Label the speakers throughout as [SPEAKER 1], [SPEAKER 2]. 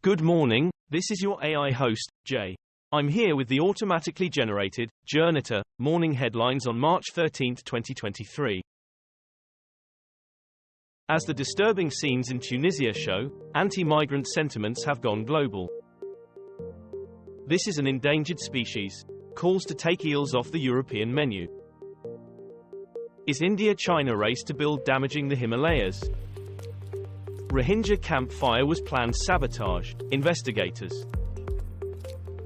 [SPEAKER 1] Good morning, this is your AI host, Jay. I'm here with the automatically generated, Journato, morning headlines on March 13, 2023. As the disturbing scenes in Tunisia show, anti-migrant sentiments have gone global. This is an endangered species. Calls to take eels off the European menu. Is India-China race to build damaging the Himalayas? Rohingya campfire was planned sabotage, investigators.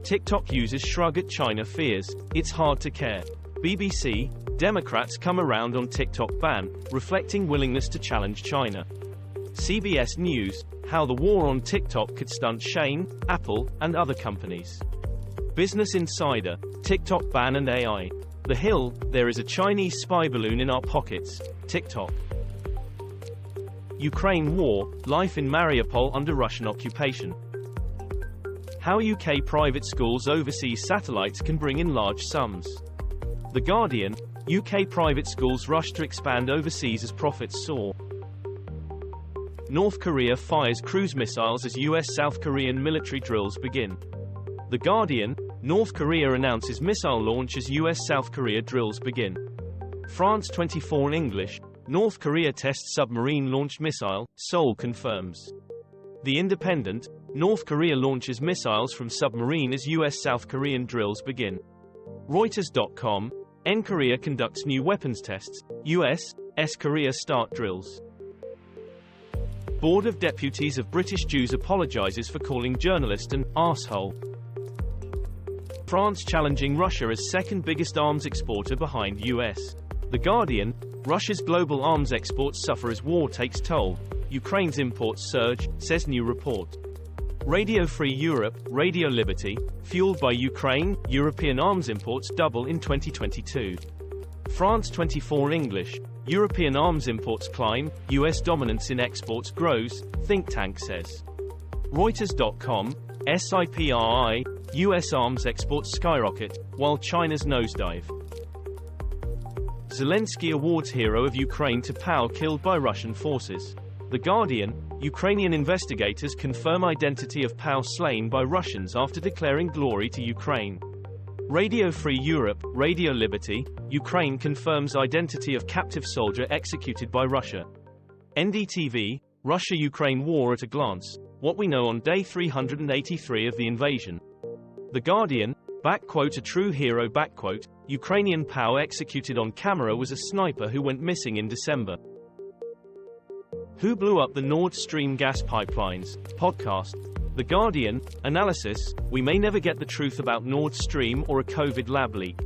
[SPEAKER 1] TikTok users shrug at China fears, it's hard to care. BBC, Democrats come around on TikTok ban, reflecting willingness to challenge China. CBS News, how the war on TikTok could stunt Shein, Apple, and other companies. Business Insider, TikTok ban and AI. The Hill, there is a Chinese spy balloon in our pockets, TikTok. Ukraine war, life in Mariupol under Russian occupation. How UK private schools overseas satellites can bring in large sums. The Guardian, UK private schools rush to expand overseas as profits soar. North Korea fires cruise missiles as US-South Korean military drills begin. The Guardian, North Korea announces missile launch as US-South Korea drills begin. France 24 in English, North Korea tests submarine-launched missile, Seoul confirms. The Independent, North Korea launches missiles from submarine as US-South Korean drills begin. Reuters.com, Korea conducts new weapons tests, US Korea start drills. Board of Deputies of British Jews apologizes for calling journalist an arsehole. France challenging Russia as second biggest arms exporter behind US. The Guardian, Russia's global arms exports suffer as war takes toll. Ukraine's imports surge, says new report. Radio Free Europe, Radio Liberty, fueled by Ukraine, European arms imports double in 2022. France 24 English, European arms imports climb, US dominance in exports grows, think tank says. Reuters.com, SIPRI, US arms exports skyrocket, while China's nosedive. Zelensky awards hero of Ukraine to POW killed by Russian forces. The Guardian, Ukrainian investigators confirm identity of POW slain by Russians after declaring glory to Ukraine. Radio Free Europe, Radio Liberty, Ukraine confirms identity of captive soldier executed by Russia. NDTV, Russia-Ukraine war at a glance, what we know on day 383 of the invasion. The Guardian, a true hero, Ukrainian POW executed on camera was a sniper who went missing in December. Who blew up the Nord Stream gas pipelines? Podcast. The Guardian, analysis, we may never get the truth about Nord Stream or a COVID lab leak.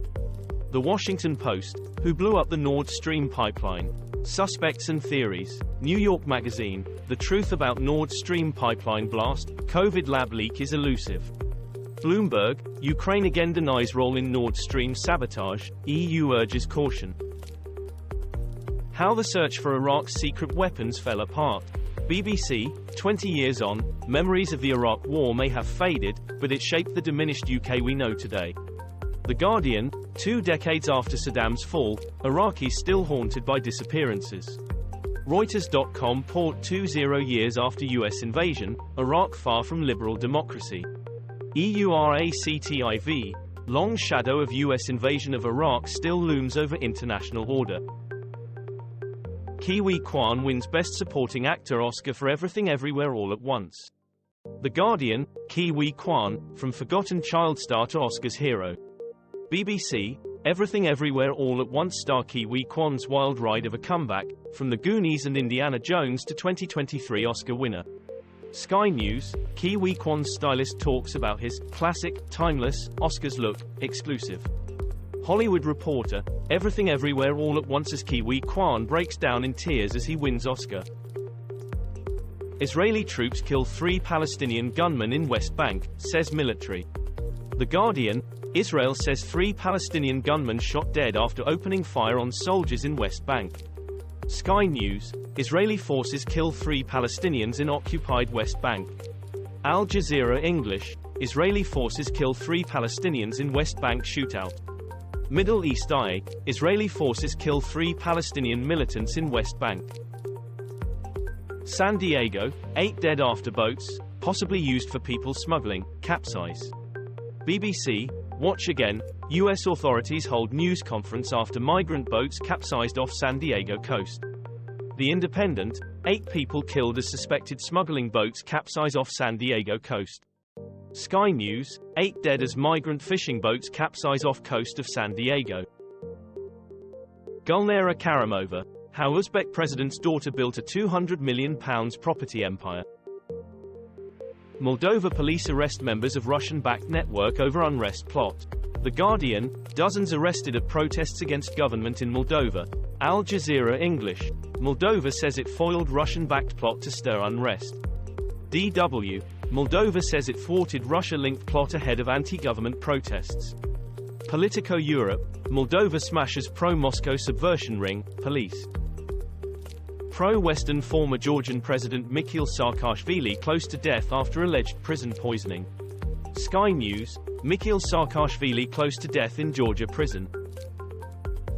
[SPEAKER 1] The Washington Post, who blew up the Nord Stream pipeline? Suspects and theories. New York Magazine, the truth about Nord Stream pipeline blast, COVID lab leak is elusive. Bloomberg, Ukraine again denies role in Nord Stream sabotage, EU urges caution. How the search for Iraq's secret weapons fell apart. BBC, 20 years on, memories of the Iraq War may have faded, but it shaped the diminished UK we know today. The Guardian, 2 decades after Saddam's fall, Iraqis still haunted by disappearances. Reuters.com, 20 years after US invasion, Iraq far from liberal democracy. EURACTIV, long shadow of US invasion of Iraq still looms over international order. Ke Huy Quan wins Best Supporting Actor Oscar for Everything Everywhere All at Once. The Guardian, Ke Huy Quan, from forgotten child star to Oscar's hero. BBC, Everything Everywhere All at Once star Ke Huy Quan's wild ride of a comeback, from The Goonies and Indiana Jones to 2023 Oscar winner. Sky News, Ke Huy Quan's stylist talks about his classic, timeless, Oscars look, exclusive. Hollywood Reporter, Everything Everywhere All at Once as Ke Huy Quan breaks down in tears as he wins Oscar. Israeli troops kill 3 Palestinian gunmen in West Bank, says military. The Guardian, Israel says 3 Palestinian gunmen shot dead after opening fire on soldiers in West Bank. Sky News, Israeli forces kill 3 Palestinians in occupied West Bank. Al Jazeera English, Israeli forces kill 3 Palestinians in West Bank shootout. Middle East Eye, Israeli forces kill 3 Palestinian militants in West Bank. San Diego, 8 dead after boats possibly used for people smuggling, capsize. BBC, watch again, U.S. authorities hold news conference after migrant boats capsized off San Diego coast. The Independent, 8 people killed as suspected smuggling boats capsize off San Diego coast. Sky News, 8 dead as migrant fishing boats capsize off coast of San Diego. Gulnara Karimova, how Uzbek president's daughter built a £200 million property empire. Moldova police arrest members of Russian-backed network over unrest plot. The Guardian, dozens arrested at protests against government in Moldova. Al Jazeera English, Moldova says it foiled Russian-backed plot to stir unrest. DW, Moldova says it thwarted Russia-linked plot ahead of anti-government protests. Politico Europe, Moldova smashes pro-Moscow subversion ring, police. Pro-Western former Georgian President Mikheil Saakashvili close to death after alleged prison poisoning. Sky News, Mikheil Saakashvili close to death in Georgia prison.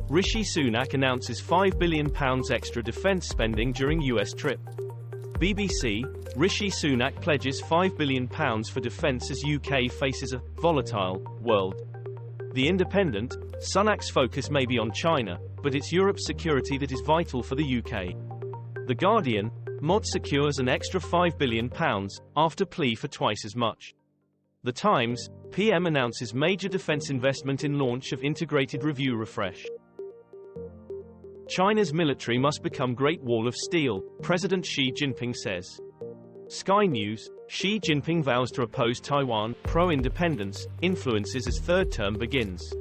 [SPEAKER 1] Rishi Sunak announces £5 billion extra defense spending during US trip. BBC, Rishi Sunak pledges £5 billion for defense as UK faces a volatile world. The Independent, Sunak's focus may be on China, but it's Europe's security that is vital for the UK. The Guardian, Mod secures an extra £5 billion, after plea for twice as much. The Times, PM announces major defense investment in launch of integrated review refresh. China's military must become Great Wall of Steel, President Xi Jinping says. Sky News, Xi Jinping vows to oppose Taiwan, pro-independence, influences as third term begins.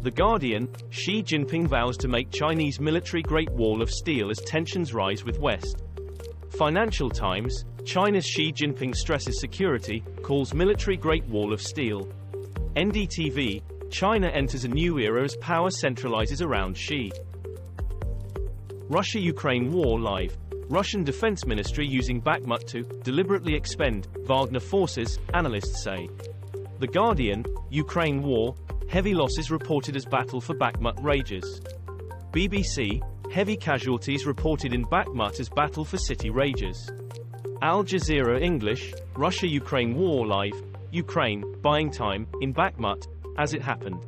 [SPEAKER 1] The Guardian, Xi Jinping vows to make Chinese military Great Wall of Steel as tensions rise with West. Financial Times, China's Xi Jinping stresses security, calls military Great Wall of Steel. NDTV, China enters a new era as power centralizes around Xi. Russia-Ukraine war live. Russian Defense Ministry using Bakhmut to deliberately expend Wagner forces, analysts say. The Guardian, Ukraine war, heavy losses reported as battle for Bakhmut rages. BBC, heavy casualties reported in Bakhmut as battle for city rages. Al Jazeera English, Russia-Ukraine war live, Ukraine, buying time, in Bakhmut, as it happened.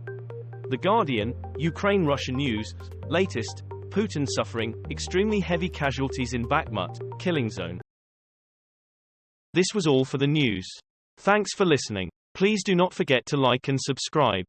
[SPEAKER 1] The Guardian, Ukraine-Russia news, latest, Putin suffering extremely heavy casualties in Bakhmut, killing zone. This was all for the news. Thanks for listening. Please do not forget to like and subscribe.